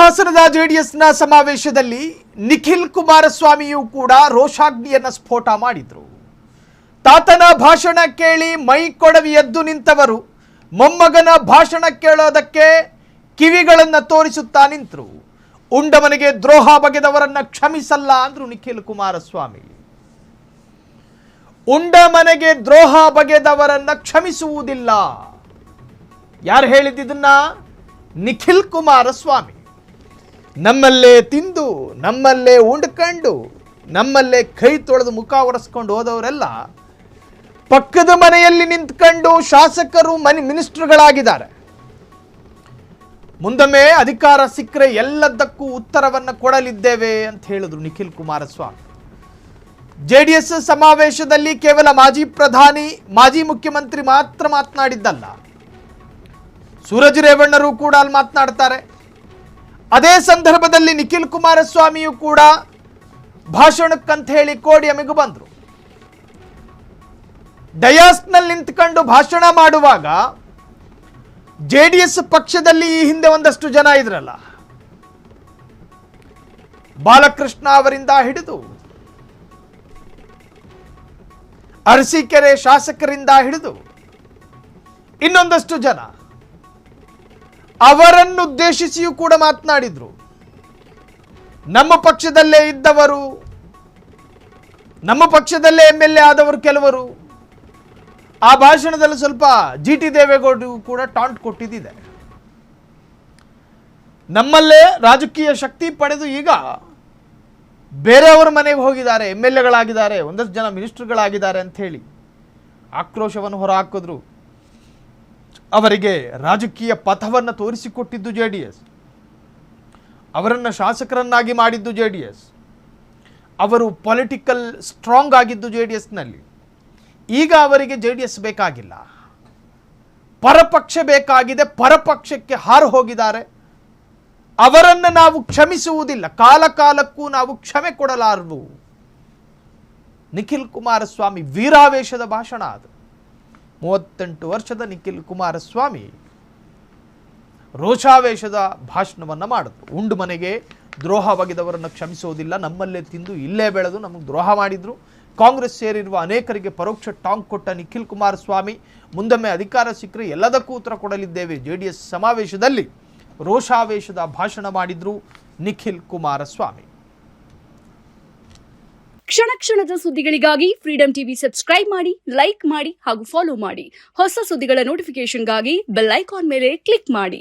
ಹಾಸನದ ಜೆಡಿಎಸ್ನ ಸಮಾವೇಶದಲ್ಲಿ ನಿಖಿಲ್ ಕುಮಾರಸ್ವಾಮಿಯೂ ಕೂಡ ರೋಷಾಗ್ನಿಯನ್ನು ಸ್ಫೋಟ ಮಾಡಿದ್ರು. ತಾತನ ಭಾಷಣ ಕೇಳಿ ಮೈ ಕೊಡವಿ ಎದ್ದು ನಿಂತವರು ಮೊಮ್ಮಗನ ಭಾಷಣ ಕೇಳೋದಕ್ಕೆ ಕಿವಿಗಳನ್ನು ತೋರಿಸುತ್ತಾ ನಿಂತರು. ಉಂಡ ಮನೆಗೆ ದ್ರೋಹ ಬಗೆದವರನ್ನ ಕ್ಷಮಿಸಲ್ಲ ಅಂದ್ರು ನಿಖಿಲ್ ಕುಮಾರಸ್ವಾಮಿ. ಉಂಡ ಮನೆಗೆ ದ್ರೋಹ ಬಗೆದವರನ್ನ ಕ್ಷಮಿಸುವುದಿಲ್ಲ. ಯಾರು ಹೇಳಿದ್ದನ್ನ? ನಿಖಿಲ್ ಕುಮಾರಸ್ವಾಮಿ. ನಮ್ಮಲ್ಲೇ ತಿಂದು, ನಮ್ಮಲ್ಲೇ ಉಂಡ್ಕೊಂಡು, ನಮ್ಮಲ್ಲೇ ಕೈ ತೊಳೆದು ಮುಖ ಒರೆಸ್ಕೊಂಡು ಹೋದವರೆಲ್ಲ ಪಕ್ಕದ ಮನೆಯಲ್ಲಿ ನಿಂತ್ಕೊಂಡು ಶಾಸಕರು ಮಿನಿಸ್ಟರ್ಗಳಾಗಿದ್ದಾರೆ. ಮುಂದೊಮ್ಮೆ ಅಧಿಕಾರ ಸಿಕ್ಕರೆ ಎಲ್ಲದಕ್ಕೂ ಉತ್ತರವನ್ನು ಕೊಡಲಿದ್ದೇವೆ ಅಂತ ಹೇಳಿದ್ರು ನಿಖಿಲ್ ಕುಮಾರಸ್ವಾಮಿ. ಜೆಡಿಎಸ್ ಸಮಾವೇಶದಲ್ಲಿ ಕೇವಲ ಮಾಜಿ ಪ್ರಧಾನಿ, ಮಾಜಿ ಮುಖ್ಯಮಂತ್ರಿ ಮಾತ್ರ ಮಾತನಾಡಿದ್ದಲ್ಲ, ಸೂರಜ್ ರೇವಣ್ಣರು ಕೂಡ ಅಲ್ಲಿ ಮಾತನಾಡ್ತಾರೆ. ಅದೇ ಸಂದರ್ಭದಲ್ಲಿ ನಿಖಿಲ್ ಕುಮಾರಸ್ವಾಮಿಯು ಕೂಡ ಭಾಷಣಕ್ಕಂತ ಹೇಳಿ ಕೋಡಿಯಮಿಗೂ ಬಂದರು. ಡಯಾಸ್ನಲ್ಲಿ ನಿಂತ್ಕೊಂಡು ಭಾಷಣ ಮಾಡುವಾಗ ಜೆಡಿಎಸ್ ಪಕ್ಷದಲ್ಲಿ ಈ ಹಿಂದೆ ಒಂದಷ್ಟು ಜನ ಇದ್ರಲ್ಲ, ಬಾಲಕೃಷ್ಣ ಅವರಿಂದ ಹಿಡಿದು ಅರಸೀಕೆರೆ ಶಾಸಕರಿಂದ ಹಿಡಿದು ಇನ್ನೊಂದಷ್ಟು ಜನ ಅವರನ್ನುದ್ದೇಶಿಸಿಯೂ ಕೂಡ ಮಾತನಾಡಿದ್ರು. ನಮ್ಮ ಪಕ್ಷದಲ್ಲೇ ಇದ್ದವರು, ನಮ್ಮ ಪಕ್ಷದಲ್ಲೇ MLA ಆದವರು ಕೆಲವರು ಆ ಭಾಷಣದಲ್ಲಿ ಸ್ವಲ್ಪ GT ದೇವೇಗೌಡರು ಕೂಡ ಟಾಂಟ್ ಕೊಟ್ಟಿದ್ದಿದೆ. ನಮ್ಮಲ್ಲೇ ರಾಜಕೀಯ ಶಕ್ತಿ ಪಡೆದು ಈಗ ಬೇರೆಯವರ ಮನೆಗೆ ಹೋಗಿದ್ದಾರೆ, MLAಗಳಾಗಿದ್ದಾರೆ, ಒಂದಷ್ಟು ಜನ ಮಿನಿಸ್ಟರ್ಗಳಾಗಿದ್ದಾರೆ ಅಂತ ಹೇಳಿ ಆಕ್ರೋಶವನ್ನು ಹೊರಹಾಕಿದ್ರು. ಅವರಿಗೆ ರಾಜಕೀಯ ಪಥವನ್ನು ತೋರಿಸಿಕೊಟ್ಟಿದ್ದು ಜೆಡಿಎಸ್, ಅವರನ್ನು ಶಾಸಕರನ್ನಾಗಿ ಮಾಡಿದ್ದು ಜೆಡಿಎಸ್, ಅವರು ಪೊಲಿಟಿಕಲ್ ಸ್ಟ್ರಾಂಗ್ ಆಗಿದ್ದು ಜೆಡಿಎಸ್ನಲ್ಲಿ. ಈಗ ಅವರಿಗೆ ಜೆಡಿಎಸ್ ಬೇಕಾಗಿಲ್ಲ, ಪರಪಕ್ಷ ಬೇಕಾಗಿದೆ. ಪರಪಕ್ಷಕ್ಕೆ ಹಾರು ಹೋಗಿದ್ದಾರೆ. ಅವರನ್ನು ನಾವು ಕ್ಷಮಿಸುವುದಿಲ್ಲ, ಕಾಲ ಕಾಲಕ್ಕೂ ನಾವು ಕ್ಷಮೆ ಕೊಡಲಾರರು. ನಿಖಿಲ್ ಕುಮಾರಸ್ವಾಮಿ ವೀರಾವೇಶದ ಭಾಷಣ ಅದು. 38 ವರ್ಷದ ನಿಖಿಲ್ ಕುಮಾರಸ್ವಾಮಿ ರೋಷಾವೇಶದ ಭಾಷಣವನ್ನು ಮಾಡಿದ್ರು. ಉಂಡು ಮನೆಗೆ ದ್ರೋಹ ಬಗೆದವರನ್ನು ಕ್ಷಮಿಸುವುದಿಲ್ಲ, ನಮ್ಮಲ್ಲೇ ತಿಂದು ಇಲ್ಲೇ ಬೆಳೆದು ನಮಗೆ ದ್ರೋಹ ಮಾಡಿದ್ರು. ಕಾಂಗ್ರೆಸ್ ಸೇರಿರುವ ಅನೇಕರಿಗೆ ಪರೋಕ್ಷ ಟಾಂಗ್ ಕೊಟ್ಟ ನಿಖಿಲ್ ಕುಮಾರಸ್ವಾಮಿ ಮುಂದೊಮ್ಮೆ ಅಧಿಕಾರ ಸಿಕ್ಕರೆ ಎಲ್ಲದಕ್ಕೂ ಉತ್ತರ ಕೊಡಲಿದ್ದೇವೆ. ಜೆಡಿಎಸ್ ಸಮಾವೇಶದಲ್ಲಿ ರೋಷಾವೇಶದ ಭಾಷಣ ಮಾಡಿದ್ರು ನಿಖಿಲ್ ಕುಮಾರಸ್ವಾಮಿ. ಕ್ಷಣ ಕ್ಷಣದ ಸುದ್ದಿಗಳಿಗಾಗಿ ಫ್ರೀಡಂ ಟಿವಿ ಸಬ್ಸ್ಕ್ರೈಬ್ ಮಾಡಿ, ಲೈಕ್ ಮಾಡಿ ಹಾಗೂ ಫಾಲೋ ಮಾಡಿ. ಹೊಸ ಸುದ್ದಿಗಳ ನೋಟಿಫಿಕೇಶನ್ಗಾಗಿ ಬೆಲ್ ಐಕಾನ್ ಮೇಲೆ ಕ್ಲಿಕ್ ಮಾಡಿ.